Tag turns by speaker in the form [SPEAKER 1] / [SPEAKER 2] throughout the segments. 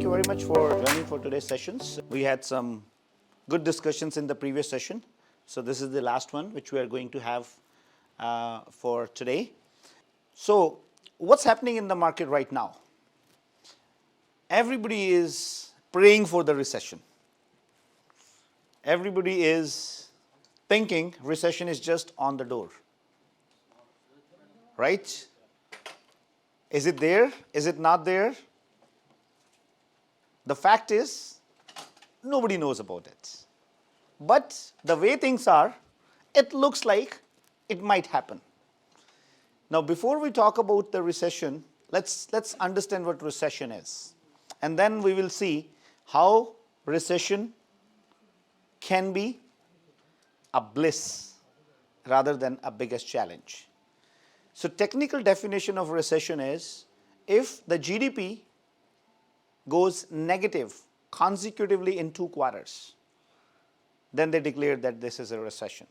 [SPEAKER 1] you very much for joining for today's sessions. We had some good discussions in the previous session. So this is the last one which we are going to have for today. So what's happening in the market right now? Everybody is praying for the recession. Everybody is thinking recession is just on the door. Right? Is it there? Is it not there? The fact is, nobody knows about it. But the way things are, it looks like it might happen. Now, before we talk about the recession, let's understand what recession is. And then we will see how recession can be a bliss rather than a biggest challenge. So technical definition of recession is if the GDP goes negative consecutively in 2 quarters, then they declare that this is a recession.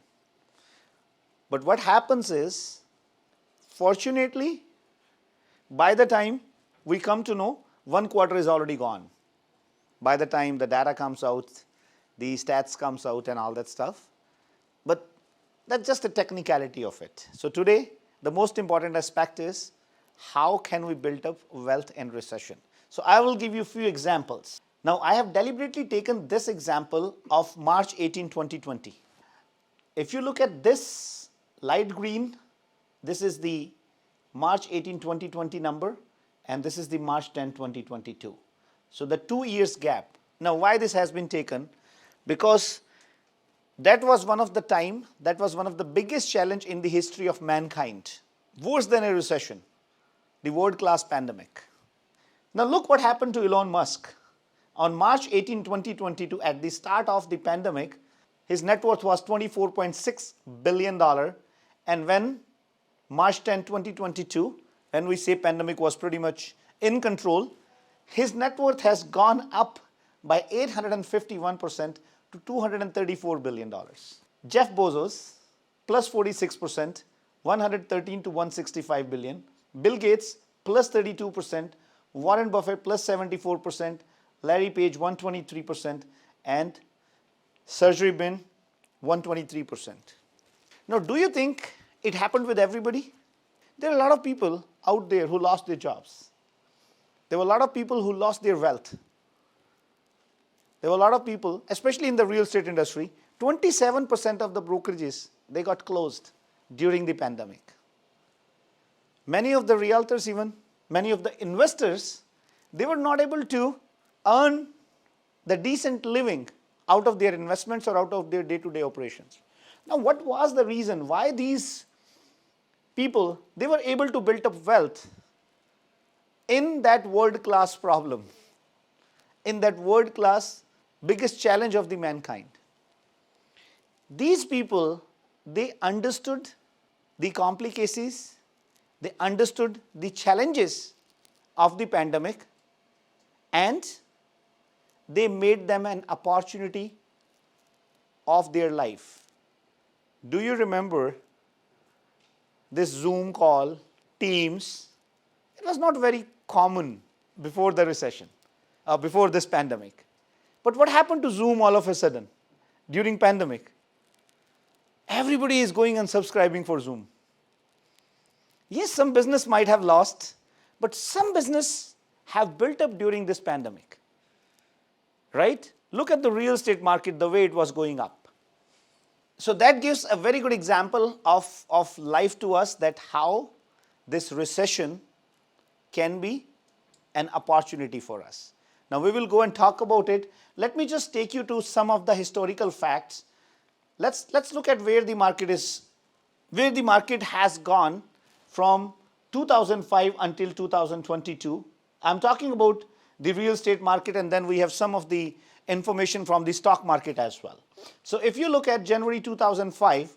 [SPEAKER 1] But what happens is, fortunately, by the time we come to know, 1 quarter is already gone. By the time the data comes out, the stats comes out and all that stuff. But that's just a technicality of it. So today, the most important aspect is how can we build up wealth in recession. So I will give you a few examples. Now I have deliberately taken this example of March 18, 2020. If you look at this light green, this is the March 18, 2020 number, and this is the March 10, 2022. So the 2 years gap. Now why this has been taken? Because that was one of the biggest challenge in the history of mankind. Worse than a recession, the world-class pandemic. Now look what happened to Elon Musk. On March 18, 2022, at the start of the pandemic, his net worth was $24.6 billion. And when March 10, 2022, when we say pandemic was pretty much in control, his net worth has gone up by 851% to $234 billion. Jeff Bezos, plus 46%, 113 to 165 billion. Bill Gates, plus 32%. Warren Buffett, plus 74%. Larry Page, 123%. And Sergey Brin, 123%. Now, do you think it happened with everybody? There are a lot of people out there who lost their jobs. There were a lot of people who lost their wealth. There were a lot of people, especially in the real estate industry, 27% of the brokerages, they got closed during the pandemic. Many of the realtors even, many of the investors, they were not able to earn the decent living out of their investments or out of their day-to-day operations. Now, what was the reason why these people, they were able to build up wealth in that world-class problem, in that world-class biggest challenge of the mankind? These people, they understood the complications, they understood the challenges of the pandemic, and they made them an opportunity of their life. Do you remember this Zoom call, Teams? It was not very common before the recession, before this pandemic. But what happened to Zoom all of a sudden during pandemic? Everybody is going and subscribing for Zoom. Yes, some business might have lost, but some business have built up during this pandemic. Right? Look at the real estate market, the way it was going up. So that gives a very good example of life to us, that how this recession can be an opportunity for us. Now we will go and talk about it. Let me just take you to some of the historical facts. Let's look at where the market is, where the market has gone from 2005 until 2022. I'm talking about the real estate market, and then we have some of the information from the stock market as well. So if you look at January 2005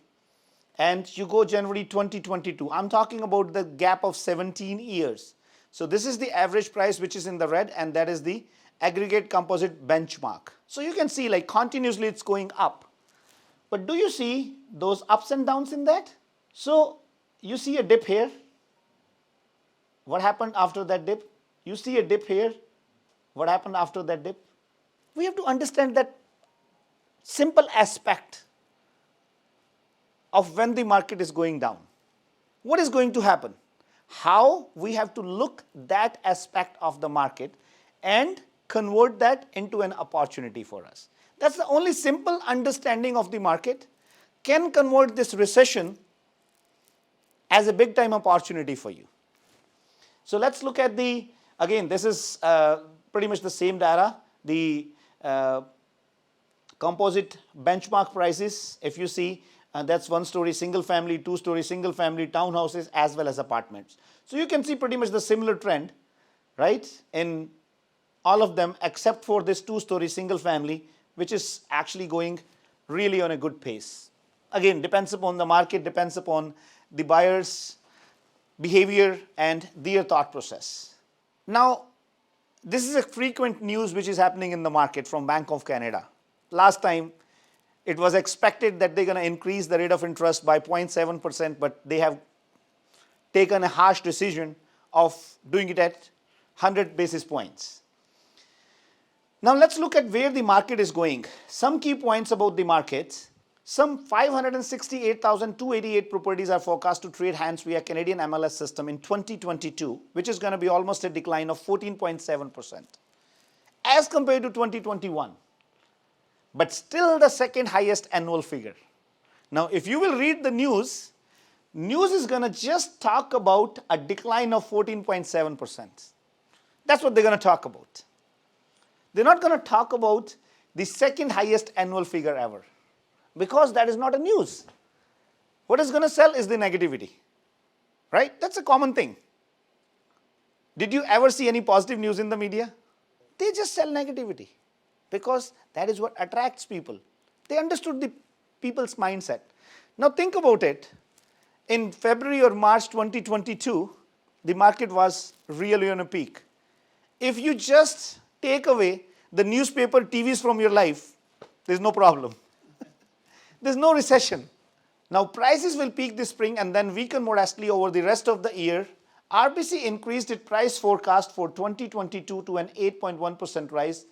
[SPEAKER 1] and you go January 2022, I'm talking about the gap of 17 years. So this is the average price which is in the red, and that is the aggregate composite benchmark. So you can see like continuously it's going up. But do you see those ups and downs in that? So you see a dip here. What happened after that dip? You see a dip here, What happened after that dip? We have to understand that simple aspect of when the market is going down. What is going to happen? How we have to look that aspect of the market and convert that into an opportunity for us. That's the only simple understanding of the market can convert this recession as a big time opportunity for you. So let's look at again, this is pretty much the same data, the composite benchmark prices. If you see, that's one story single family, two story single family, townhouses, as well as apartments. So you can see pretty much the similar trend, right, in all of them except for this two story single family, which is actually going really on a good pace. Again, depends upon the market, depends upon the buyers' behavior and their thought process. Now, this is a frequent news which is happening in the market from Bank of Canada. Last time, it was expected that they're going to increase the rate of interest by 0.7%, but they have taken a harsh decision of doing it at 100 basis points. Now let's look at where the market is going. Some key points about the market. Some 568,288 properties are forecast to trade hands via Canadian MLS system in 2022, which is going to be almost a decline of 14.7% as compared to 2021. But still the second highest annual figure. Now, if you will read the news is going to just talk about a decline of 14.7%. That's what they're going to talk about. They're not going to talk about the second highest annual figure ever, because that is not a news. What is going to sell is the negativity, right? That's a common thing. Did you ever see any positive news in the media? They just sell negativity, because that is what attracts people. They understood the people's mindset. Now think about it. In February or March 2022, the market was really on a peak. If you just take away the newspaper, TVs from your life, there's no problem. There's no recession. Now prices will peak this spring and then weaken modestly over the rest of the year. RBC increased its price forecast for 2022 to an 8.1% rise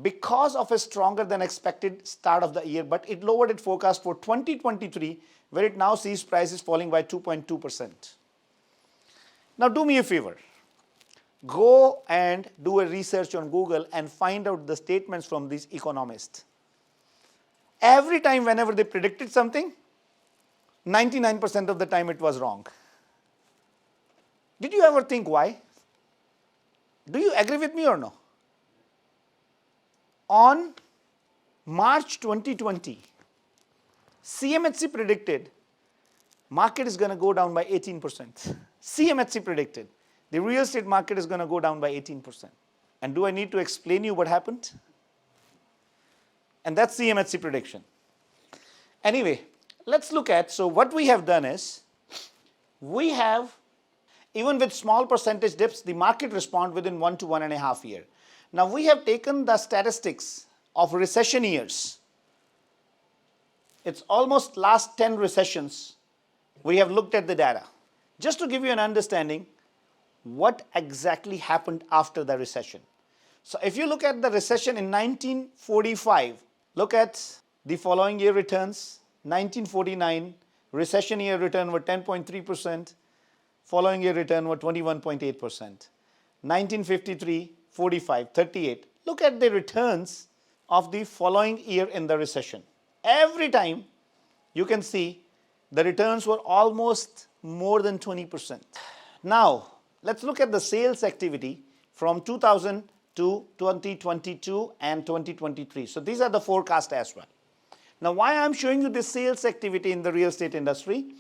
[SPEAKER 1] because of a stronger than expected start of the year, but it lowered its forecast for 2023, where it now sees prices falling by 2.2%. Now do me a favor. Go and do a research on Google and find out the statements from these economists. Every time whenever they predicted something, 99% of the time it was wrong. Did you ever think why? Do you agree with me or no? On March 2020, CMHC predicted market is going to go down by 18%. CMHC predicted the real estate market is going to go down by 18%. And do I need to explain you what happened? And that's CMHC prediction. Anyway, let's look at, so what we have done is, we have, even with small percentage dips, the market respond within 1 to 1.5 years. Now we have taken the statistics of recession years. It's almost last 10 recessions. We have looked at the data. Just to give you an understanding, what exactly happened after the recession. So if you look at the recession in 1945, look at the following year returns. 1949, recession year return were 10.3%. Following year return were 21.8%. 1953, 45, 38. Look at the returns of the following year in the recession. Every time you can see the returns were almost more than 20%. Now, let's look at the sales activity from 2000 to 2022 and 2023. So these are the forecasts as well. Now, why I'm showing you this sales activity in the real estate industry?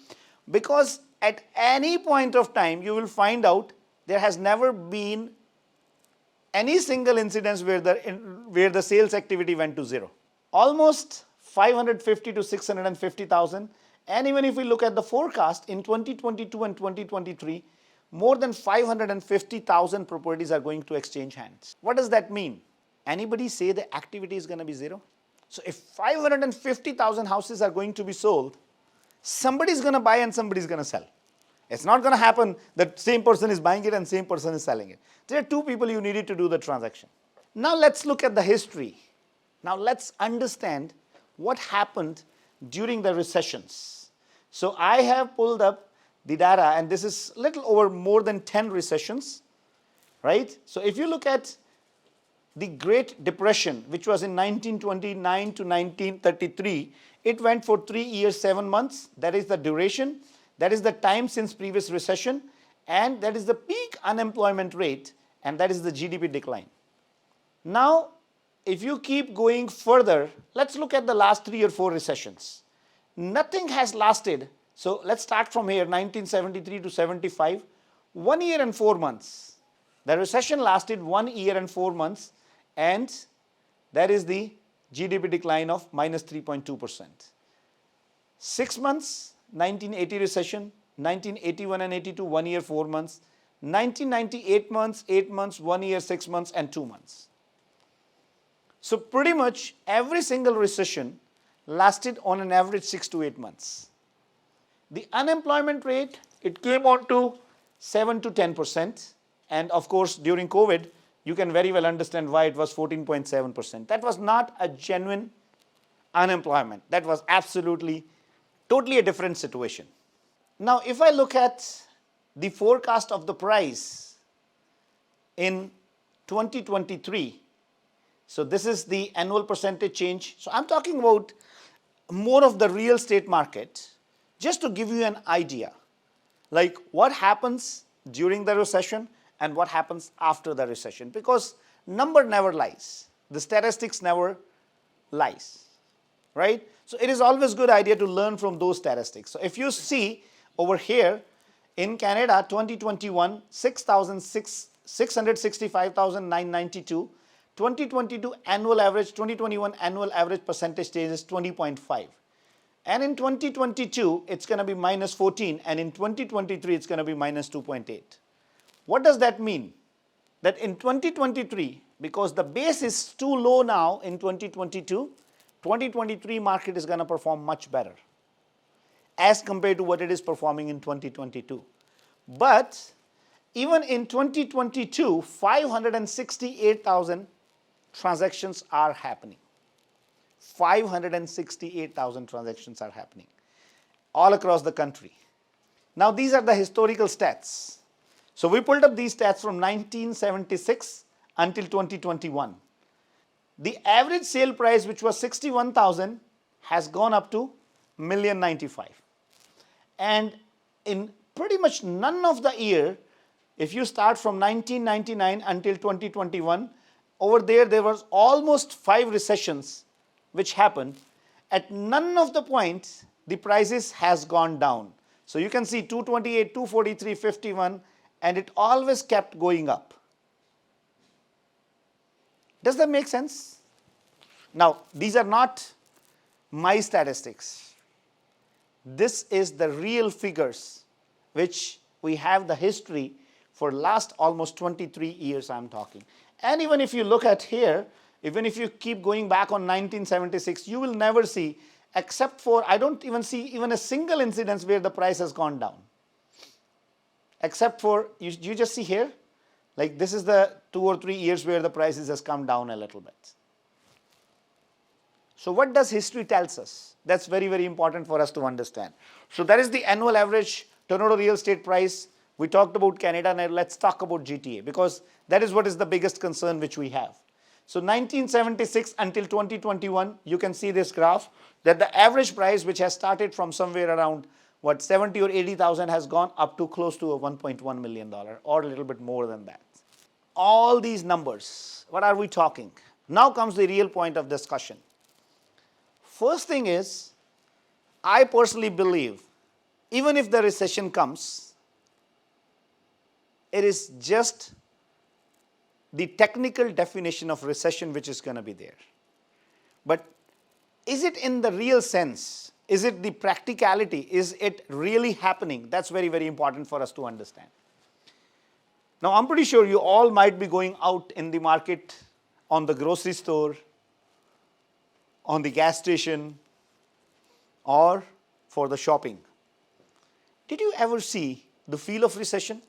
[SPEAKER 1] Because at any point of time, you will find out there has never been any single incidence where the sales activity went to zero. Almost 550 to 650,000. And even if we look at the forecast in 2022 and 2023, more than 550,000 properties are going to exchange hands. What does that mean? Anybody say the activity is going to be zero? So if 550,000 houses are going to be sold, somebody is going to buy and somebody is going to sell. It's not going to happen that same person is buying it and same person is selling it. There are two people you needed to do the transaction. Now let's look at the history. Now let's understand what happened during the recessions. So I have pulled up the data, and this is little over more than 10 recessions, right? So if you look at the Great Depression, which was in 1929 to 1933, it went for 3 years, 7 months. That is the duration. That is the time since previous recession. And that is the peak unemployment rate. And that is the GDP decline. Now, if you keep going further, let's look at the last 3 or 4 recessions. Nothing has lasted. So let's start from here, 1973 to 75, 1 year and 4 months. The recession lasted 1 year and 4 months, and that is the GDP decline of minus 3.2%. 6 months, 1980 recession, 1981 and 82, 1 year, 4 months, 1998 months, 8 months, 1 year, 6 months, and 2 months. So pretty much every single recession lasted on an average 6 to 8 months. The unemployment rate, it came on to 7 to 10%. And of course, during COVID, you can very well understand why it was 14.7%. That was not a genuine unemployment. That was absolutely, totally a different situation. Now, if I look at the forecast of the price in 2023, so this is the annual percentage change. So I'm talking about more of the real estate market, just to give you an idea, like what happens during the recession and what happens after the recession, because number never lies. The statistics never lies, right? So it is always a good idea to learn from those statistics. So if you see over here in Canada, 2021, 665,992, 2022 annual average, 2021 annual average percentage change is 20.5. And in 2022, it's going to be minus 14, and in 2023, it's going to be minus 2.8. What does that mean? That in 2023, because the base is too low now in 2022, 2023 market is going to perform much better as compared to what it is performing in 2022. But even in 2022, 568,000 transactions are happening. 568,000 transactions are happening all across the country. Now, these are the historical stats. So we pulled up these stats from 1976 until 2021. The average sale price, which was 61,000, has gone up to 1,095,000. And in pretty much none of the year, if you start from 1999 until 2021, over there was almost 5 recessions which happened. At none of the points, the prices has gone down. So you can see 228, 243, 51, and it always kept going up. Does that make sense? Now, these are not my statistics. This is the real figures which we have the history for last almost 23 years I'm talking. And even if you look at here, even if you keep going back on 1976, you will never see, except for, I don't even see even a single incidence where the price has gone down. Except for, you just see here, like this is the 2 or 3 years where the prices has come down a little bit. So what does history tells us? That's very, very important for us to understand. So that is the annual average Toronto real estate price. We talked about Canada, now let's talk about GTA, because that is what is the biggest concern which we have. So 1976 until 2021, you can see this graph, that the average price, which has started from somewhere around 70 or 80,000, has gone up to close to a $1.1 million or a little bit more than that. All these numbers, what are we talking? Now comes the real point of discussion. First thing is, I personally believe, even if the recession comes, it is just the technical definition of recession which is going to be there. But is it in the real sense? Is it the practicality? Is it really happening? That's very, very important for us to understand. Now, I'm pretty sure you all might be going out in the market, on the grocery store, on the gas station, or for the shopping. Did you ever see the feel of recession?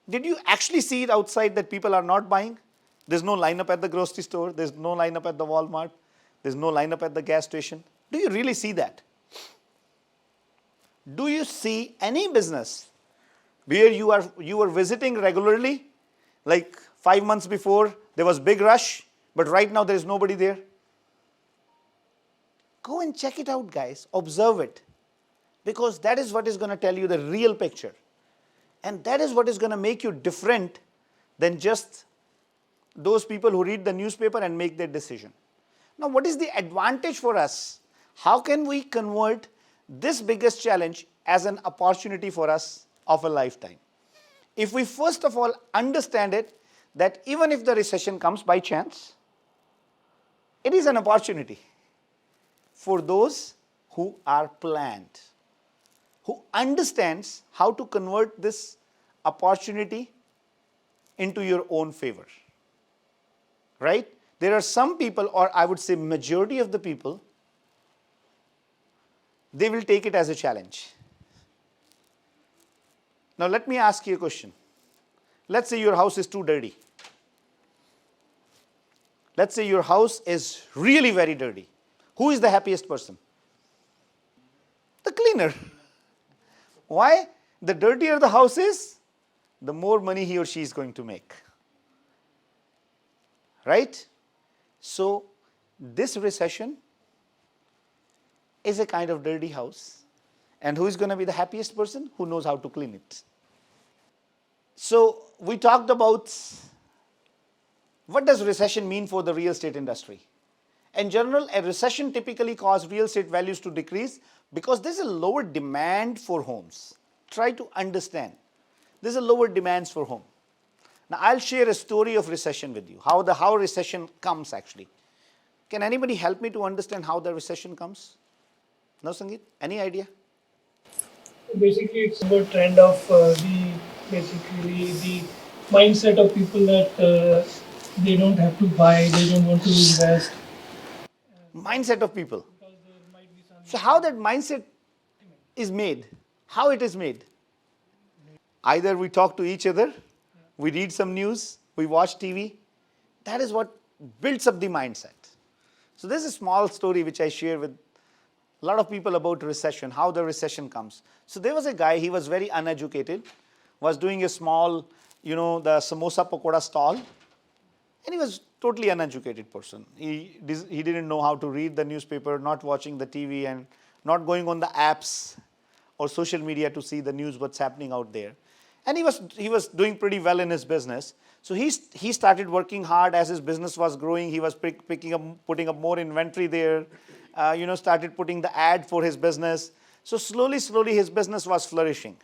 [SPEAKER 1] Did you actually see it outside that people are not buying? There's no lineup at the grocery store. There's no lineup at the Walmart. There's no lineup at the gas station. Do you really see that? Do you see any business where you were visiting regularly, like 5 months before there was big rush, but right now there is nobody there? Go and check it out, guys. Observe it, because that is what is going to tell you the real picture, and that is what is going to make you different than just those people who read the newspaper and make their decision. Now, what is the advantage for us? How can we convert this biggest challenge as an opportunity for us of a lifetime? If we first of all understand it, that even if the recession comes by chance, it is an opportunity for those who are planned, who understands how to convert this opportunity into your own favor. Right? There are some people, or I would say majority of the people, they will take it as a challenge. Now let me ask you a question. Let's say your house is too dirty. Let's say your house is really very dirty. Who is the happiest person? The cleaner. Why? The dirtier the house is, the more money he or she is going to make. Right? So this recession is a kind of dirty house. And who is going to be the happiest person? Who knows how to clean it. So we talked about what does recession mean for the real estate industry. In general, a recession typically causes real estate values to decrease because there's a lower demand for homes. Try to understand. There's a lower demands for home. Now I'll share a story of recession with you. How recession comes actually. Can anybody help me to understand how the recession comes? No, Sangeet? Any idea?
[SPEAKER 2] Basically, it's a trend of the mindset of people that they don't have to buy, they don't want to invest.
[SPEAKER 1] Mindset of people.
[SPEAKER 2] Because there might be some.
[SPEAKER 1] So how that mindset is made? How it is made? Either we talk to each other, we read some news, we watch TV. That is what builds up the mindset. So this is a small story which I share with a lot of people about recession, how the recession comes. So there was a guy, he was very uneducated, was doing a small, the samosa pakoda stall, and he was totally uneducated person. He didn't know how to read the newspaper, not watching the TV, and not going on the apps or social media to see the news, what's happening out there. And he was doing pretty well in his business. So he started working hard as his business was growing. He was putting up more inventory there. Started putting the ad for his business. So slowly his business was flourishing.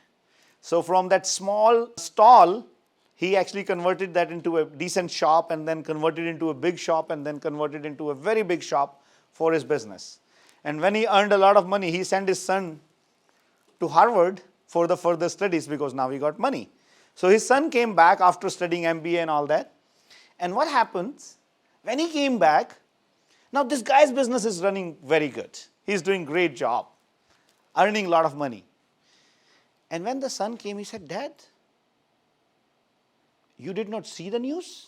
[SPEAKER 1] So from that small stall, he actually converted that into a decent shop, and then converted into a big shop, and then converted into a very big shop for his business. And when he earned a lot of money, he sent his son to Harvard for the further studies because now he got money. So his son came back after studying MBA and all that. And what happens? When he came back, now this guy's business is running very good. He's doing great job, earning a lot of money. And when the son came, he said, "Dad, you did not see the news?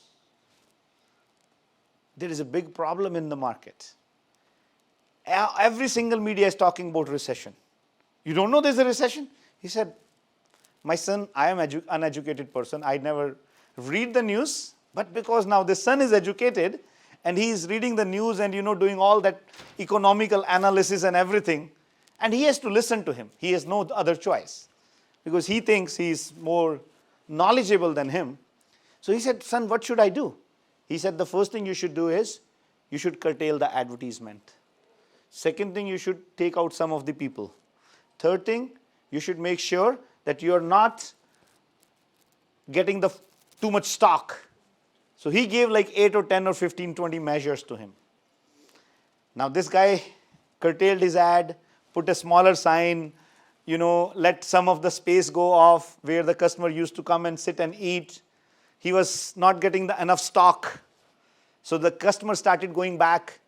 [SPEAKER 1] There is a big problem in the market. Every single media is talking about recession. You don't know there's a recession?" He said, "My son, I am an uneducated person. I never read the news. But because now the son is educated and he is reading the news and doing all that economical analysis and everything, and he has to listen to him. He has no other choice because he thinks he is more knowledgeable than him." So he said, "Son, what should I do?" He said, "The first thing you should do is you should curtail the advertisement. Second thing, you should take out some of the people. Third thing, you should make sure that you are not getting too much stock." So he gave like 8 or 10 or 15, 20 measures to him. Now this guy curtailed his ad, put a smaller sign, let some of the space go off where the customer used to come and sit and eat. He was not getting enough stock. So the customer started going back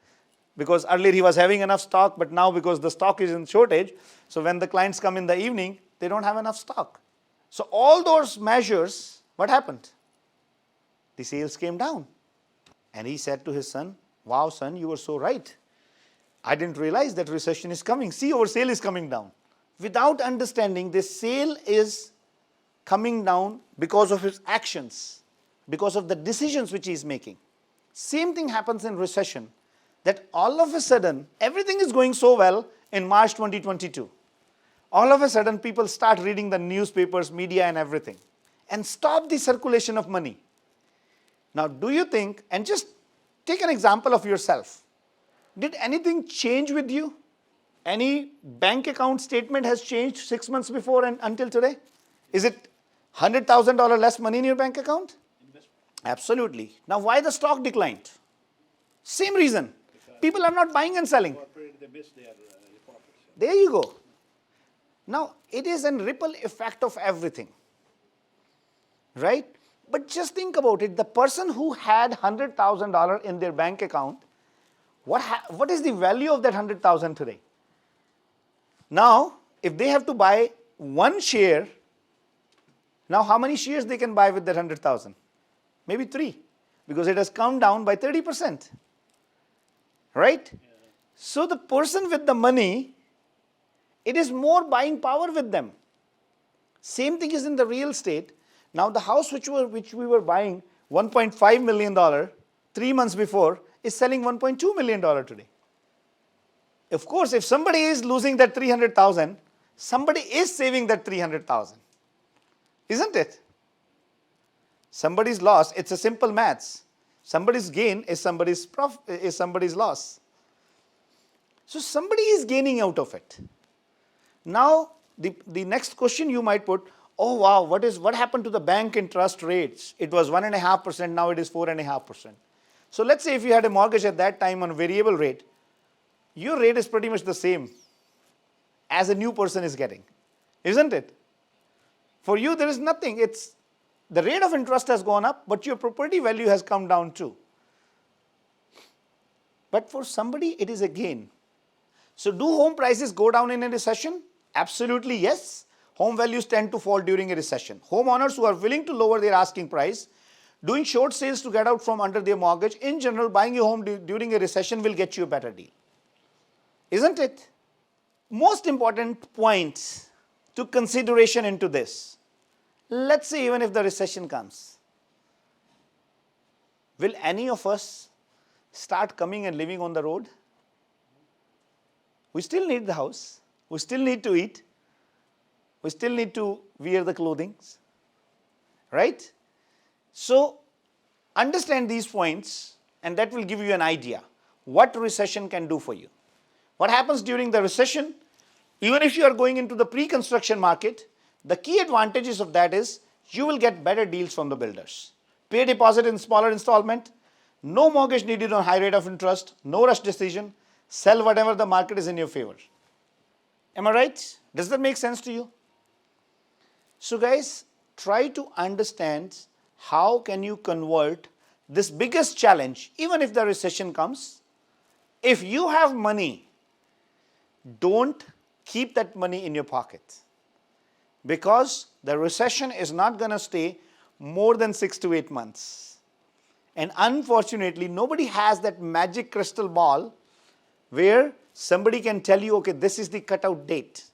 [SPEAKER 1] because earlier he was having enough stock, but now because the stock is in shortage, so when the clients come in the evening, they don't have enough stock. So all those measures What happened? The sales came down. And he said to his son, wow, son, you were so right. I didn't realize that recession is coming. See, our sale is coming down. Without understanding, this sale is coming down because of his actions, because of the decisions which he is making. Same thing happens in recession, that all of a sudden, everything is going so well in March 2022. All of a sudden, people start reading the newspapers, media and everything, and stop the circulation of money. Now, do you think, and just take an example of yourself, did anything change with you? Any bank account statement has changed 6 months before and until today? Is it $100,000 less money in your bank account? Absolutely. Now, why the stock declined? Same reason. People are not buying and selling. There you go. Now, it is a ripple effect of everything, right? But just think about it. The person who had $100,000 in their bank account, what is the value of that 100,000 today? Now, if they have to buy one share, now how many shares they can buy with that 100,000? Maybe 3, because it has come down by 30%, right? Yeah. So the person with the money, it is more buying power with them. Same thing is in the real estate. Now the house which we were buying $1.5 million 3 months before is selling $1.2 million today. Of course, if somebody is losing that 300,000, somebody is saving that 300,000. Isn't it? Somebody's loss, it's a simple maths. Somebody's gain is somebody's loss. So somebody is gaining out of it. Now, the next question you might put, oh wow, what happened to the bank interest rates? It was 1.5%, now it is 4.5%. So let's say if you had a mortgage at that time on a variable rate, your rate is pretty much the same as a new person is getting, isn't it? For you, there is nothing. It's the rate of interest has gone up, but your property value has come down too. But for somebody, it is a gain. So do home prices go down in a recession? Absolutely yes. Home values tend to fall during a recession. Homeowners who are willing to lower their asking price, doing short sales to get out from under their mortgage, in general, buying a home during a recession will get you a better deal. Isn't it? Most important point to consideration into this. Let's say even if the recession comes, will any of us start coming and living on the road? We still need the house. We still need to eat. We still need to wear the clothing. Right? So, understand these points and that will give you an idea what recession can do for you. What happens during the recession? Even if you are going into the pre-construction market, the key advantages of that is you will get better deals from the builders. Pay deposit in smaller installment, no mortgage needed on high rate of interest, no rush decision, sell whatever the market is in your favor. Am I right? Does that make sense to you? So guys, try to understand how can you convert this biggest challenge, even if the recession comes. If you have money, don't keep that money in your pocket, because the recession is not going to stay more than 6 to 8 months. And unfortunately, nobody has that magic crystal ball where somebody can tell you, okay, this is the cutout date.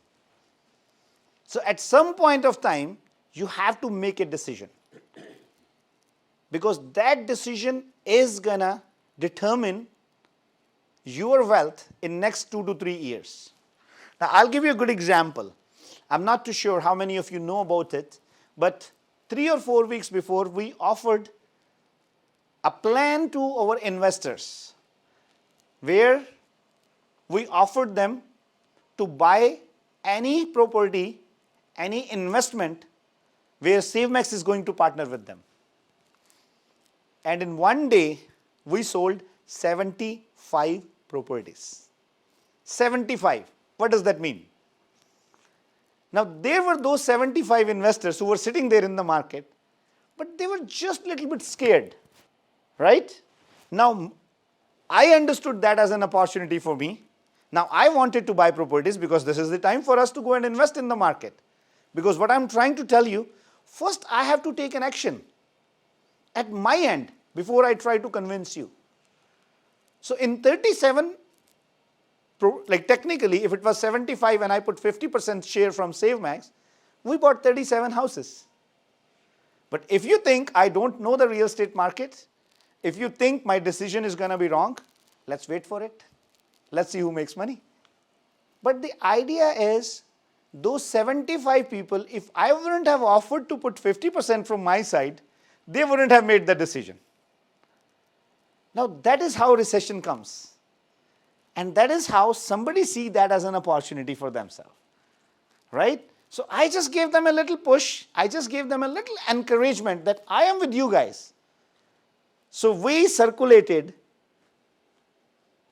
[SPEAKER 1] So at some point of time, you have to make a decision, because that decision is going to determine your wealth in next 2 to 3 years. Now, I'll give you a good example. I'm not too sure how many of you know about it, but 3 or 4 weeks before, we offered a plan to our investors where we offered them to buy any property, any investment where SaveMax is going to partner with them. And in one day, we sold 75 properties. 75. What does that mean? Now, there were those 75 investors who were sitting there in the market, but they were just a little bit scared, right? Now, I understood that as an opportunity for me. Now, I wanted to buy properties because this is the time for us to go and invest in the market. Because what I'm trying to tell you, First, I have to take an action at my end before I try to convince you. So in 37, like technically, if it was 75 and I put 50% share from SaveMax, we bought 37 houses. But if you think I don't know the real estate market, if you think my decision is going to be wrong, let's wait for it. Let's see who makes money. But the idea is, those 75 people, if I wouldn't have offered to put 50% from my side, they wouldn't have made the decision. Now that is how recession comes. And that is how somebody see that as an opportunity for themselves. Right? So I just gave them a little push. I just gave them a little encouragement that I am with you guys. So we circulated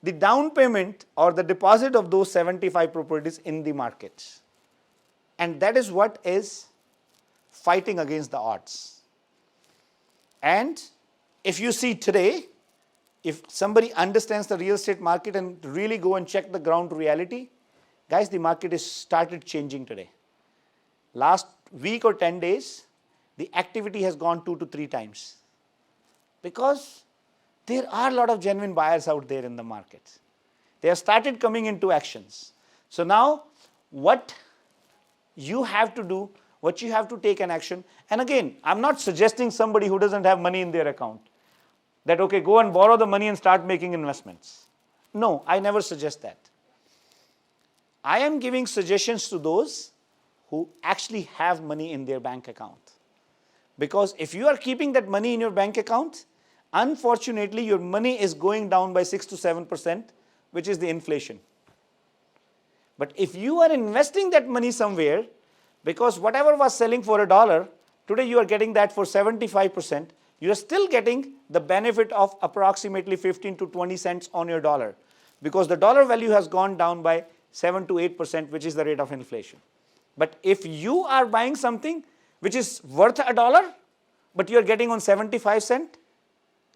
[SPEAKER 1] the down payment or the deposit of those 75 properties in the market. And that is what is fighting against the odds. And if you see today, if somebody understands the real estate market and really go and check the ground reality, guys, the market has started changing today. Last week or 10 days, the activity has gone 2 to 3 times. Because there are a lot of genuine buyers out there in the market. They have started coming into actions. So now, what you have to do, what you have to take an action, and again, I'm not suggesting somebody who doesn't have money in their account, that okay, go and borrow the money and start making investments. No, I never suggest that. I am giving suggestions to those who actually have money in their bank account. Because if you are keeping that money in your bank account, unfortunately your money is going down by 6 to 7%, which is the inflation. But if you are investing that money somewhere, because whatever was selling for $1, today you are getting that for 75%, you are still getting the benefit of approximately 15 to 20 cents on your dollar. Because the dollar value has gone down by 7 to 8%, which is the rate of inflation. But if you are buying something which is worth $1, but you are getting on 75 cents,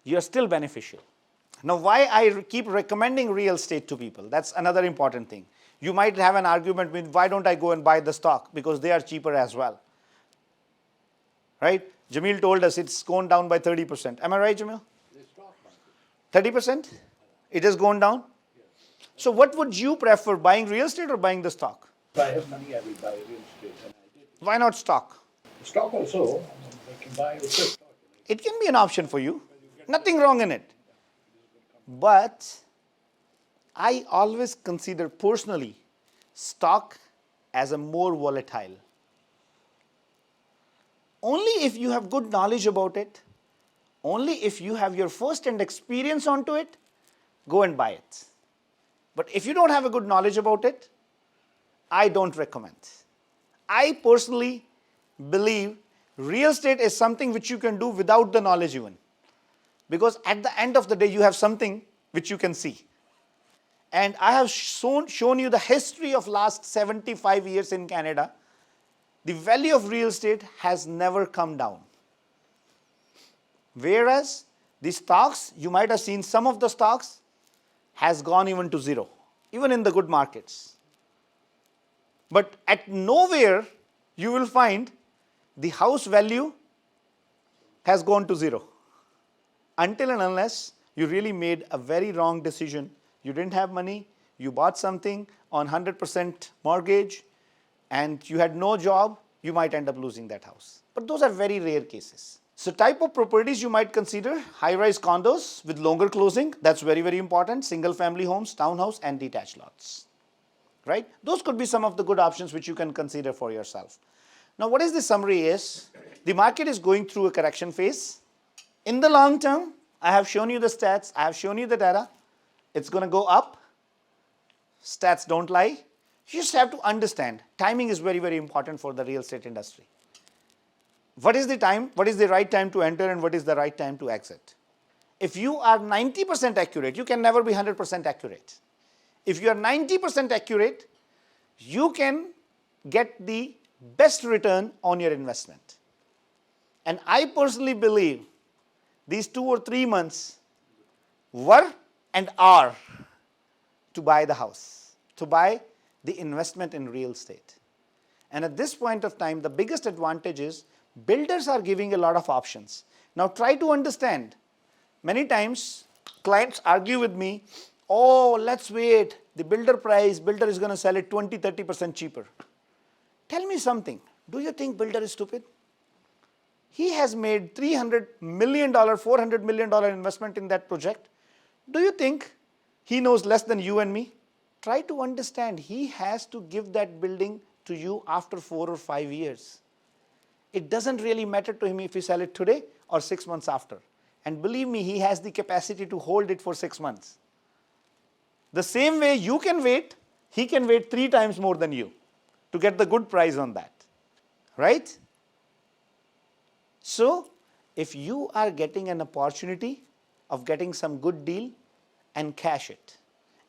[SPEAKER 1] you are still beneficial. Now, why I keep recommending real estate to people, that's another important thing. You might have an argument with, why don't I go and buy the stock? Because they are cheaper as well. Right? Jamil told us it's gone down by 30%. Am I right, Jamil? 30%? It has gone down? So what would you prefer, buying real estate or buying the stock?
[SPEAKER 3] If I have money, I will buy real estate, and I did.
[SPEAKER 1] Why not stock?
[SPEAKER 3] Stock also, I can buy also stock.
[SPEAKER 1] It can be an option for you. Nothing wrong in it. But I always consider personally stock as a more volatile. Only if you have good knowledge about it, only if you have your first-hand experience onto it, go and buy it. But if you don't have a good knowledge about it, I don't recommend. I personally believe real estate is something which you can do without the knowledge even. Because at the end of the day, you have something which you can see. And I have shown you the history of last 75 years in Canada. The value of real estate has never come down. Whereas the stocks, you might have seen some of the stocks has gone even to zero, even in the good markets. But at nowhere you will find the house value has gone to zero. Until and unless you really made a very wrong decision. You didn't have money, you bought something on 100% mortgage, and you had no job, you might end up losing that house. But those are very rare cases. So type of properties you might consider, high-rise condos with longer closing, that's very, very important, single family homes, townhouse and detached lots. Right? Those could be some of the good options which you can consider for yourself. Now what is the summary is, the market is going through a correction phase. In the long term, I have shown you the stats, I have shown you the data. It's going to go up. Stats don't lie. You just have to understand, timing is very, very important for the real estate industry. What is the time? What is the right time to enter and what is the right time to exit? If you are 90% accurate, you can never be 100% accurate. If you are 90% accurate, you can get the best return on your investment. And I personally believe these 2 or 3 months were and are to buy the house, to buy the investment in real estate. And at this point of time, the biggest advantage is Builders are giving a lot of options. Now try to understand. Many times clients argue with me, oh, let's wait, the builder is going to sell it 20-30% cheaper. Tell me something, do you think builder is stupid? He has made $300 million, $400 million investment in that project. Do you think he knows less than you and me? Try to understand, he has to give that building to you after 4 or 5 years. It doesn't really matter to him if you sell it today or 6 months after. And believe me, he has the capacity to hold it for 6 months. The same way you can wait, he can wait 3 times more than you to get the good price on that. Right? So, if you are getting an opportunity of getting some good deal, and cash it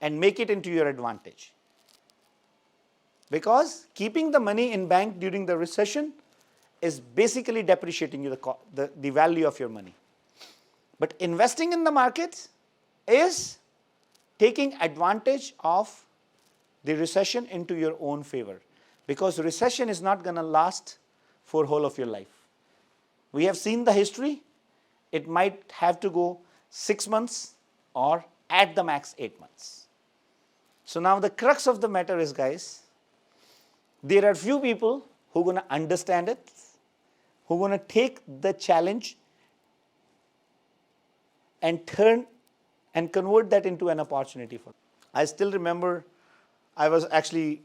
[SPEAKER 1] and make it into your advantage. Because keeping the money in bank during the recession is basically depreciating you the value of your money. But investing in the markets is taking advantage of the recession into your own favor. Because recession is not going to last for whole of your life. We have seen the history. It might have to go 6 months or at the max 8 months. So now the crux of the matter is, guys, there are few people who are going to understand it, who are going to take the challenge and turn and convert that into an opportunity for them. I still remember I was actually,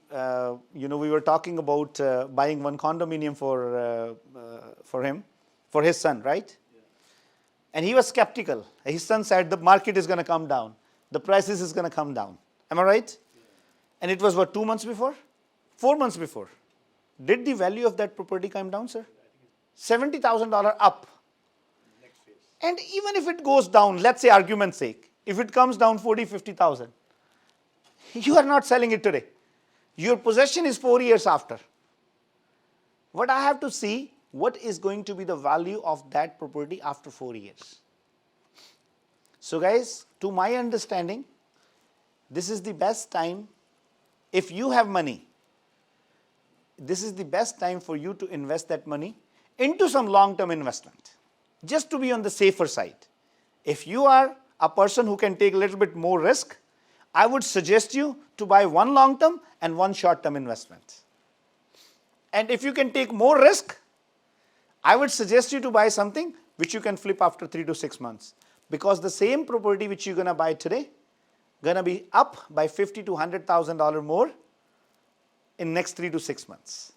[SPEAKER 1] we were talking about buying one condominium for him, for his son, right? Yeah. And he was skeptical. His son said the market is going to come down. The prices is going to come down. Am I right? Yeah. And it was what, 2 months before? 4 months before. Did the value of that property come down, sir? $70,000 up.
[SPEAKER 3] Next phase.
[SPEAKER 1] And even if it goes down, let's say argument's sake, if it comes down 40, 50,000, you are not selling it today. Your possession is 4 years after. What I have to see, what is going to be the value of that property after 4 years. So guys, to my understanding, this is the best time, if you have money, this is the best time for you to invest that money into some long-term investment, just to be on the safer side. If you are a person who can take a little bit more risk, I would suggest you to buy one long-term and one short-term investment. And if you can take more risk, I would suggest you to buy something which you can flip after 3 to 6 months. Because the same property which you're going to buy today, going to be up by $50,000 to $100,000 more in next 3 to 6 months.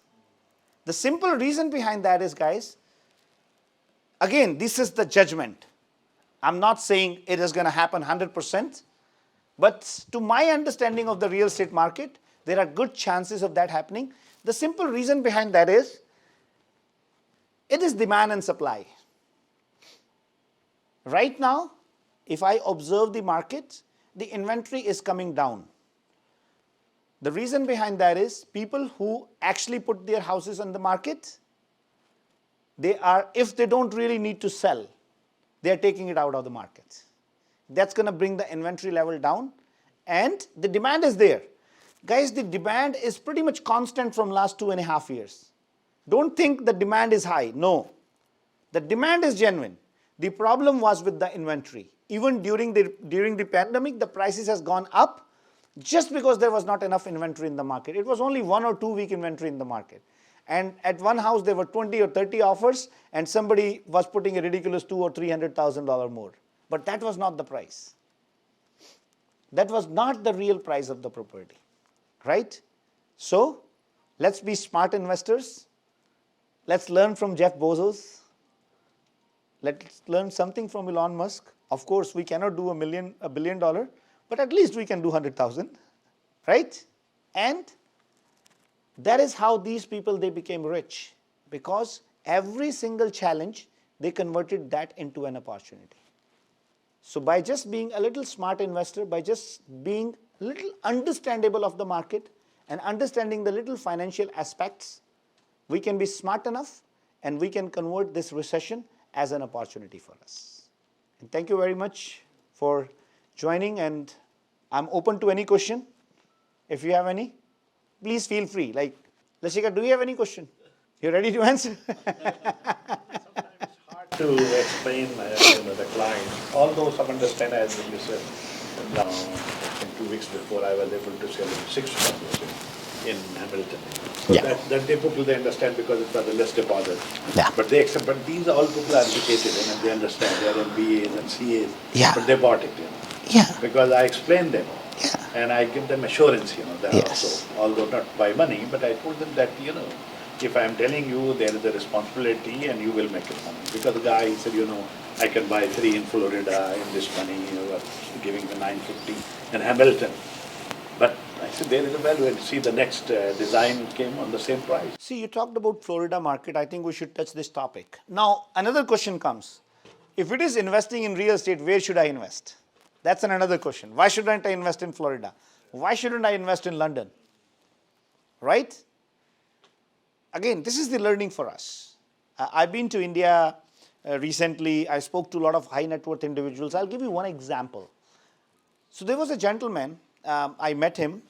[SPEAKER 1] The simple reason behind that is, guys, again, this is the judgment. I'm not saying it is going to happen 100%, but to my understanding of the real estate market, there are good chances of that happening. The simple reason behind that is, it is demand and supply. Right now, if I observe the market, the inventory is coming down. The reason behind that is, people who actually put their houses on the market, they are, if they don't really need to sell, they are taking it out of the market. That's going to bring the inventory level down, and the demand is there. Guys, the demand is pretty much constant from last 2.5 years. Don't think the demand is high. No. The demand is genuine. The problem was with the inventory. Even during the pandemic, the prices has gone up just because there was not enough inventory in the market. It was only 1 or 2 week inventory in the market. And at one house, there were 20 or 30 offers, and somebody was putting a ridiculous $200,000 or $300,000 more. But that was not the price. That was not the real price of the property, right? So, let's be smart investors. Let's learn from Jeff Bezos. Let's learn something from Elon Musk. Of course, we cannot do $1 billion, but at least we can do 100,000, right? And that is how these people, they became rich, because every single challenge, they converted that into an opportunity. So by just being a little smart investor, by just being a little understandable of the market and understanding the little financial aspects, we can be smart enough and we can convert this recession as an opportunity for us. And thank you very much for joining, and I'm open to any question. If you have any, please feel free. Like, Lashika, do you have any question? You ready to answer?
[SPEAKER 3] To explain the client, although some understand, as you said, now, in 2 weeks before, I was able to sell $6 in Hamilton. So
[SPEAKER 1] Yeah.
[SPEAKER 3] that they people, they understand because it was a less deposit.
[SPEAKER 1] Yeah.
[SPEAKER 3] But they accept, but these all people are educated and they understand, they are MBAs and CAs.
[SPEAKER 1] Yeah.
[SPEAKER 3] But they bought it,
[SPEAKER 1] Yeah.
[SPEAKER 3] because I explained them.
[SPEAKER 1] Yeah.
[SPEAKER 3] And I give them assurance, that
[SPEAKER 1] Yes.
[SPEAKER 3] also, although not by money, but I told them that, if I am telling you there is a responsibility and you will make it money. Because the guy he said, I can buy 3 in Florida in this money, giving the 950 in Hamilton. But I said there is a value, and see the next design came on the same price.
[SPEAKER 1] See, you talked about Florida market. I think we should touch this topic. Now, another question comes. If it is investing in real estate, where should I invest? That's another question. Why shouldn't I invest in Florida? Why shouldn't I invest in London? Right? Again, this is the learning for us. I've been to India recently. I spoke to a lot of high net worth individuals. I'll give you one example. So there was a gentleman, I met him.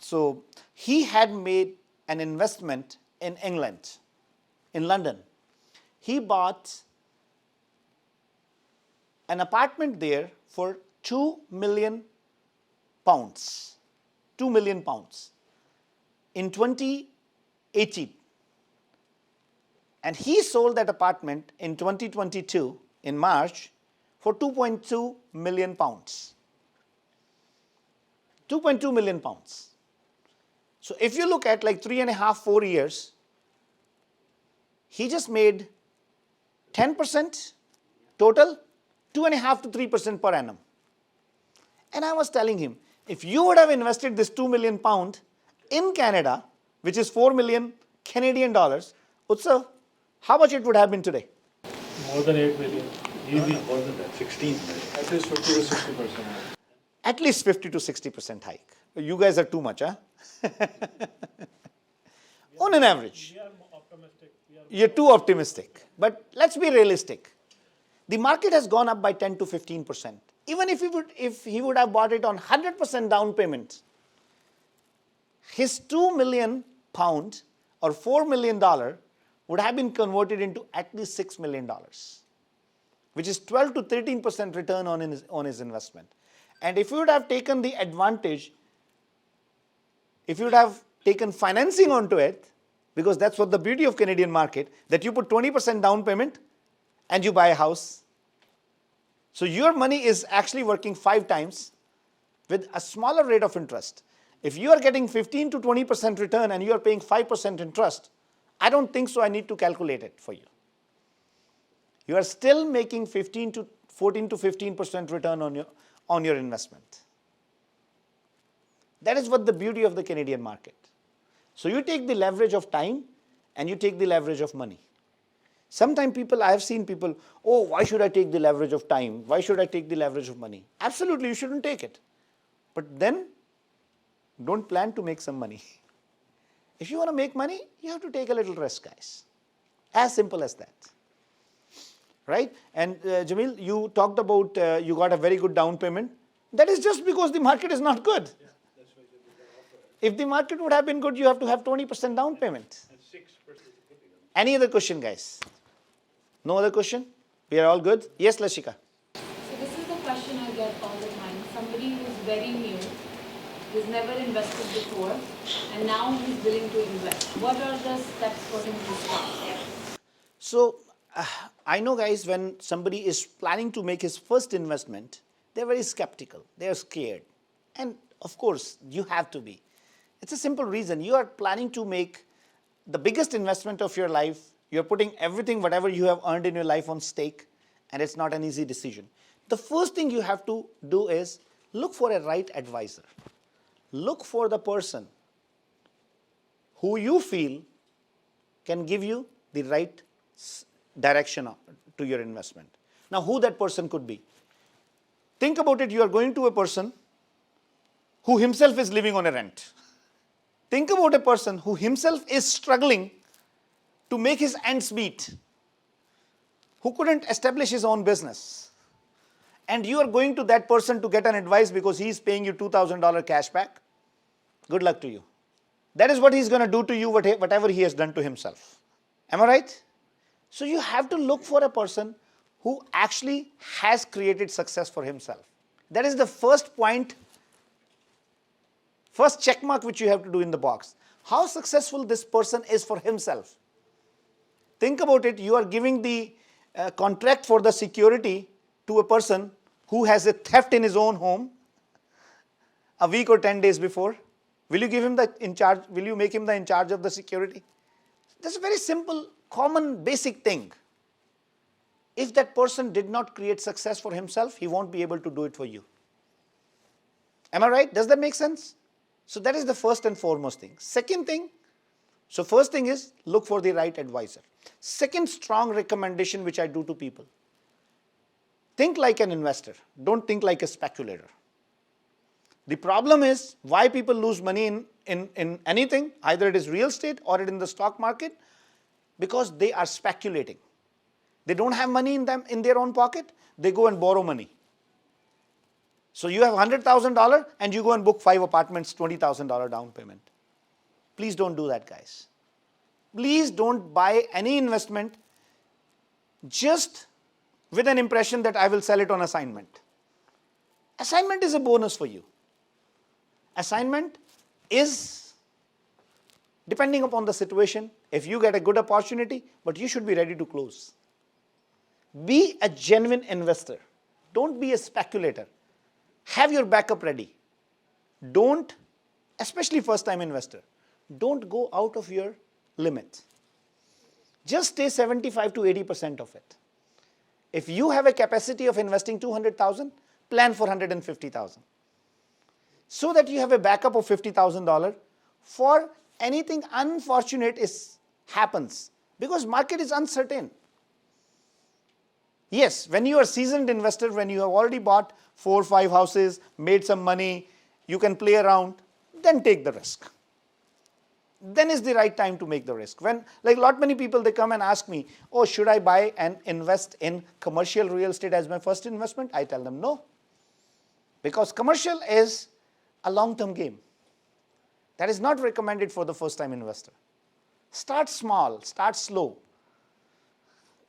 [SPEAKER 1] So he had made an investment in England, in London. He bought an apartment there for 2 million pounds. 2 million pounds in 2018. And he sold that apartment in 2022 in March for 2.2 million pounds. 2.2 million pounds. So if you look at like 3.5, 4 years, he just made 10% total, 2.5 to 3% per annum. And I was telling him, if you would have invested this 2 million pound in Canada, which is 4 million Canadian dollars, Utsav, how much it would have been today?
[SPEAKER 2] More than 8 million. Easy.
[SPEAKER 3] More than that, 16 million.
[SPEAKER 2] At least 50 to 60%.
[SPEAKER 1] At least 50 to 60% hike. You guys are too much, huh? On an average.
[SPEAKER 2] We are optimistic.
[SPEAKER 1] You're too optimistic. But let's be realistic. The market has gone up by 10 to 15%. Even if he would have bought it on 100% down payment, his 2 million pound or $4 million would have been converted into at least $6 million, which is 12 to 13% return on his investment. And if you would have taken the advantage, if you would have taken financing onto it, because that's what the beauty of Canadian market, that you put 20% down payment and you buy a house. So your money is actually working 5 times with a smaller rate of interest. If you are getting 15 to 20% return and you are paying 5% interest, I don't think so I need to calculate it for you. You are still making 14 to 15% return on your investment. That is what the beauty of the Canadian market. So you take the leverage of time and you take the leverage of money. Sometimes I have seen people, oh, why should I take the leverage of time? Why should I take the leverage of money? Absolutely, you shouldn't take it. But then, don't plan to make some money. If you want to make money, you have to take a little risk, guys. As simple as that. Right? And Jamil, you talked about you got a very good down payment. That is just because the market is not good.
[SPEAKER 3] Yeah, that's why they did that offer.
[SPEAKER 1] If the market would have been good, you have to have 20% down payment.
[SPEAKER 3] And 6%.
[SPEAKER 1] Any other question, guys? No other question? We are all good? Yes, Lashika.
[SPEAKER 4] So this is the question I get all the time. Somebody who's very new, who's never invested before, and now he's willing to invest. What are the steps for him to start?
[SPEAKER 1] So, I know, guys, when somebody is planning to make his first investment, they're very skeptical. They're scared. And of course, you have to be. It's a simple reason. You are planning to make the biggest investment of your life. You're putting everything, whatever you have earned in your life, on stake, and it's not an easy decision. The first thing you have to do is look for a right advisor. Look for the person who you feel can give you the right direction to your investment. Now, who that person could be? Think about it. You are going to a person who himself is living on a rent. Think about a person who himself is struggling to make his ends meet, who couldn't establish his own business. And you are going to that person to get an advice because he is paying you $2,000 cash back. Good luck to you. That is what he's going to do to you, whatever he has done to himself. Am I right? So you have to look for a person who actually has created success for himself. That is the first point, first check mark which you have to do in the box. How successful this person is for himself. Think about it, you are giving the contract for the security to a person who has a theft in his own home a week or 10 days before. Will you give him the in charge? Will you make him the in charge of the security? That's a very simple, common, basic thing. If that person did not create success for himself, he won't be able to do it for you. Am I right? Does that make sense? So that is the first and foremost thing. Second thing, so first thing is look for the right advisor. Second strong recommendation which I do to people. Think like an investor. Don't think like a speculator. The problem is why people lose money in anything, either it is real estate or it in the stock market, because they are speculating. They don't have money in their own pocket, they go and borrow money. So you have $100,000 and you go and book 5 apartments, $20,000 down payment. Please don't do that, guys. Please don't buy any investment just with an impression that I will sell it on assignment. Assignment is a bonus for you. Assignment is depending upon the situation. If you get a good opportunity, but you should be ready to close. Be a genuine investor. Don't be a speculator. Have your backup ready. Don't, especially first time investor, don't go out of your limit. Just stay 75 to 80% of it. If you have a capacity of investing 200,000, plan for 150,000. So that you have a backup of $50,000 for anything unfortunate happens, because market is uncertain. Yes, when you are a seasoned investor, when you have already bought 4 or 5 houses, made some money, you can play around, then take the risk. Then is the right time to make the risk. When, like many people, they come and ask me, oh, should I buy and invest in commercial real estate as my first investment? I tell them no. Because commercial is a long-term game. That is not recommended for the first-time investor. Start small, start slow.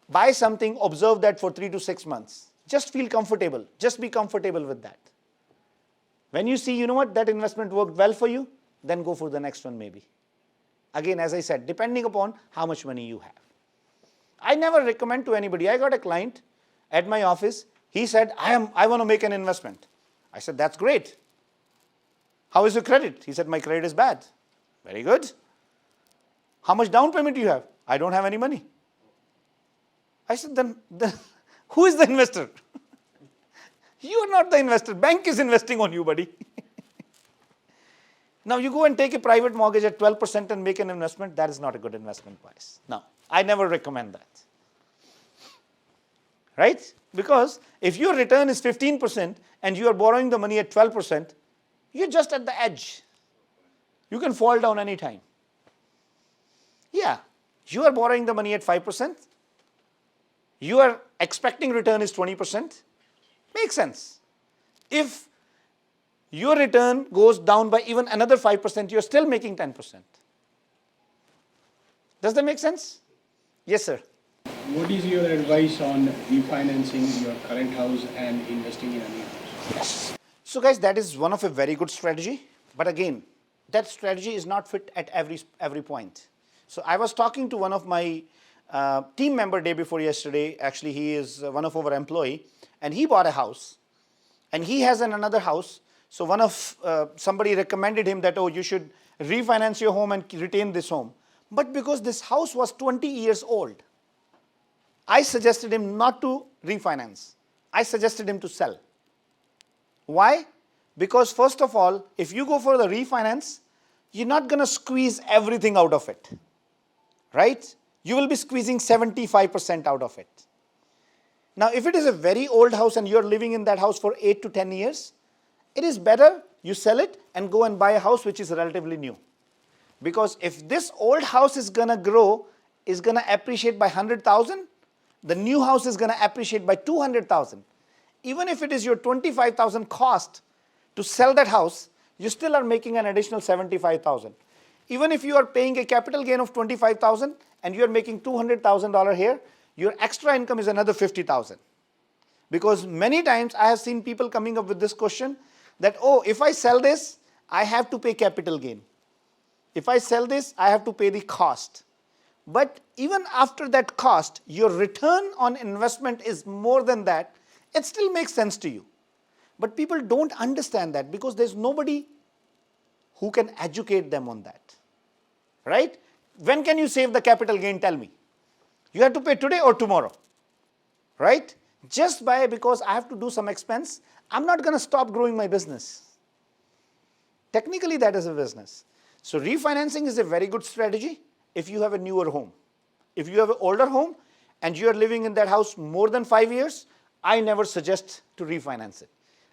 [SPEAKER 1] Buy something, observe that for 3 to 6 months. Just feel comfortable. Just be comfortable with that. When you see, you know what, that investment worked well for you, then go for the next one maybe. Again, as I said, depending upon how much money you have. I never recommend to anybody. I got a client at my office. He said, I want to make an investment. I said, that's great. How is your credit? He said, my credit is bad. Very good. How much down payment do you have? I don't have any money. I said, then who is the investor? You are not the investor. Bank is investing on you, buddy. Now you go and take a private mortgage at 12% and make an investment. That is not a good investment price. No, I never recommend that. Right? Because if your return is 15% and you are borrowing the money at 12%, you're just at the edge. You can fall down anytime. Yeah, you are borrowing the money at 5%. You are expecting return is 20%. Makes sense. If your return goes down by even another 5%, you're still making 10%. Does that make sense? Yes, sir.
[SPEAKER 5] What is your advice on refinancing your current house and investing in a new house?
[SPEAKER 1] So guys, that is one of a very good strategy. But again, that strategy is not fit at every point. So I was talking to one of my team member day before yesterday. Actually, he is one of our employee, and he bought a house. And he has another house. So somebody recommended him that, oh, you should refinance your home and retain this home. But because this house was 20 years old, I suggested him not to refinance. I suggested him to sell. Why? Because first of all, if you go for the refinance, you're not going to squeeze everything out of it. Right? You will be squeezing 75% out of it. Now, if it is a very old house and you're living in that house for 8 to 10 years, it is better you sell it and go and buy a house which is relatively new. Because if this old house is going to grow, is going to appreciate by 100,000, the new house is going to appreciate by 200,000. Even if it is your 25,000 cost to sell that house, you still are making an additional 75,000. even if you are paying a capital gain of 25,000 and you are making $200,000 here, your extra income is another 50,000. Because many times I have seen people coming up with this question that, oh, if I sell this, I have to pay capital gain. If I sell this, I have to pay the cost. But even after that cost, your return on investment is more than that. It still makes sense to you. But people don't understand that because there's nobody who can educate them on that. Right? When can you save the capital gain? Tell me. You have to pay today or tomorrow. Right? Just because I have to do some expense, I'm not going to stop growing my business. Technically, that is a business. So refinancing is a very good strategy if you have a newer home. If you have an older home and you are living in that house more than 5 years, I never suggest to refinance it.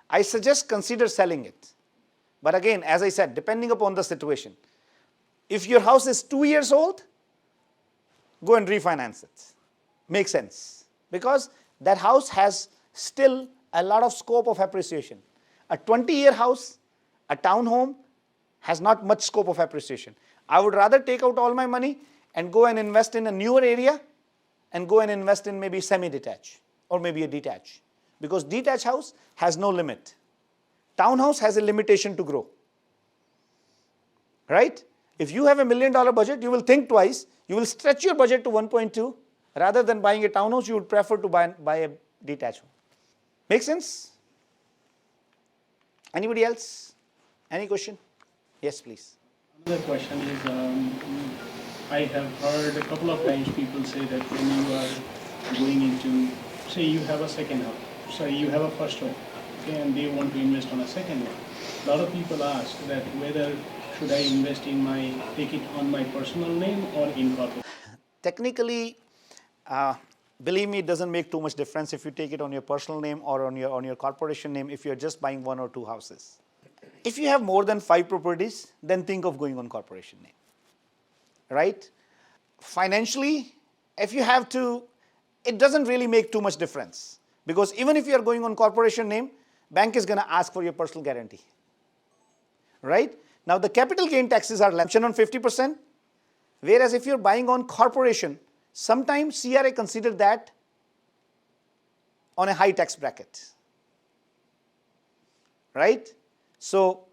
[SPEAKER 1] I suggest consider selling it. But again, as I said, depending upon the situation. If your house is 2 years old, go and refinance it. Makes sense. Because that house has still a lot of scope of appreciation. A 20-year house, a townhome, has not much scope of appreciation. I would rather take out all my money and go and invest in a newer area and go and invest in maybe semi-detached or maybe a detached. Because detached house has no limit. Townhouse has a limitation to grow. Right? If you have $1 million budget, you will think twice. You will stretch your budget to 1.2. Rather than buying a townhouse, you would prefer to buy a detached home. Make sense? Anybody else? Any question? Yes, please.
[SPEAKER 5] Another question is, I have heard a couple of times people say that when you are going into, say you have a second house, say you have a first home, okay, and they want to invest on a second one. A lot of people ask that whether should I invest take it on my personal name or in corporate?
[SPEAKER 1] Technically, believe me, it doesn't make too much difference if you take it on your personal name or on your corporation name if you're just buying 1 or 2 houses. If you have more than 5 properties, then think of going on corporation name. Right? Financially, if you have to, it doesn't really make too much difference. Because even if you are going on corporation name, bank is going to ask for your personal guarantee. Right? Now the capital gain taxes are less on 50%, whereas if you're buying on corporation, sometimes CRA consider that on a high tax bracket. Right? So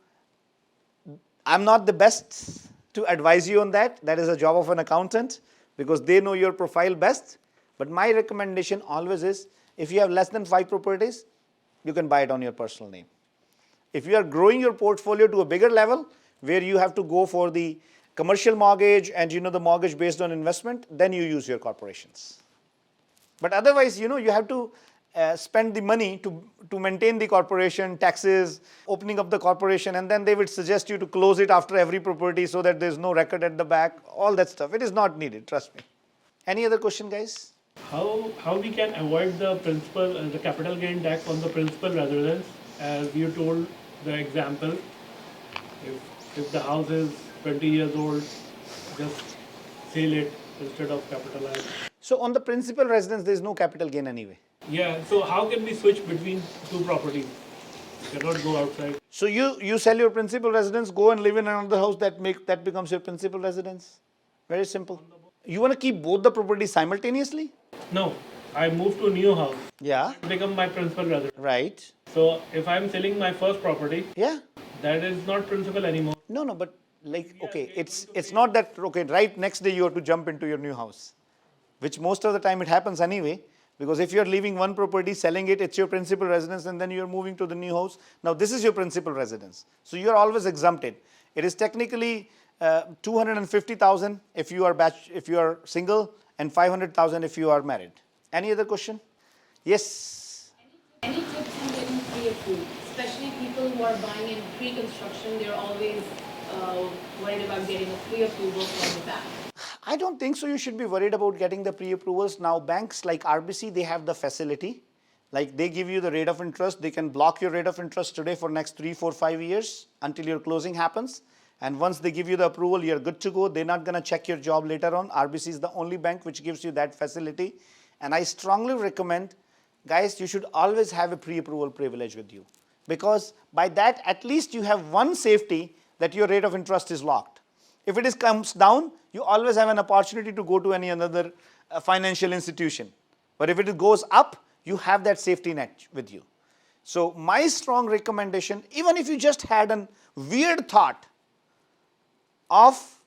[SPEAKER 1] I'm not the best to advise you on that. That is a job of an accountant because they know your profile best. But my recommendation always is if you have less than 5 properties, you can buy it on your personal name. If you are growing your portfolio to a bigger level where you have to go for the commercial mortgage and the mortgage based on investment, then you use your corporations. But otherwise, you have to spend the money to maintain the corporation, taxes, opening up the corporation, and then they would suggest you to close it after every property so that there's no record at the back, all that stuff. It is not needed, trust me. Any other question, guys?
[SPEAKER 6] How we can avoid the principal, the capital gain tax on the principal residence, as you told the example, if the house is 20 years old, just sell it instead of capitalize.
[SPEAKER 1] So on the principal residence, there is no capital gain anyway.
[SPEAKER 6] Yeah, so how can we switch between 2 properties? You cannot go outside.
[SPEAKER 1] So you sell your principal residence, go and live in another house that becomes your principal residence. Very simple. You want to keep both the properties simultaneously?
[SPEAKER 6] No, I moved to a new house.
[SPEAKER 1] Yeah.
[SPEAKER 6] Become my principal residence.
[SPEAKER 1] Right.
[SPEAKER 6] So if I'm selling my first property,
[SPEAKER 1] Yeah.
[SPEAKER 6] that is not principal anymore.
[SPEAKER 1] No, but okay, it's not that, okay, right next day you have to jump into your new house, which most of the time it happens anyway, because if you're leaving one property, selling it, it's your principal residence, and then you're moving to the new house. Now this is your principal residence. So you're always exempted. It is technically 250,000 if you are single and 500,000 if you are married. Any other question? Yes.
[SPEAKER 4] Any tips on getting pre-approved? Especially people who are buying in pre-construction, they're always worried about getting a pre-approval from the bank.
[SPEAKER 1] I don't think so. You should be worried about getting the pre-approvals. Now banks like RBC, they have the facility. Like they give you the rate of interest. They can block your rate of interest today for next 3, 4, 5 years until your closing happens. And once they give you the approval, you're good to go. They're not going to check your job later on. RBC is the only bank which gives you that facility. And I strongly recommend, guys, you should always have a pre-approval privilege with you. Because by that, at least you have one safety that your rate of interest is locked. If it comes down, you always have an opportunity to go to any another financial institution. But if it goes up, you have that safety net with you. So my strong recommendation, even if you just had a weird thought of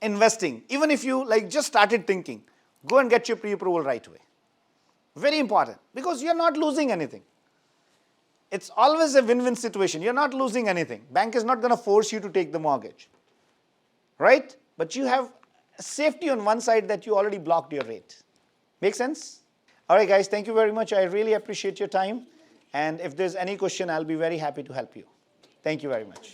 [SPEAKER 1] investing, even if you like just started thinking, go and get your pre-approval right away. Very important, because you're not losing anything. It's always a win-win situation. You're not losing anything. Bank is not going to force you to take the mortgage, right? But you have safety on one side that you already blocked your rate. Make sense? All right, guys, thank you very much. I really appreciate your time. And if there's any question, I'll be very happy to help you. Thank you very much.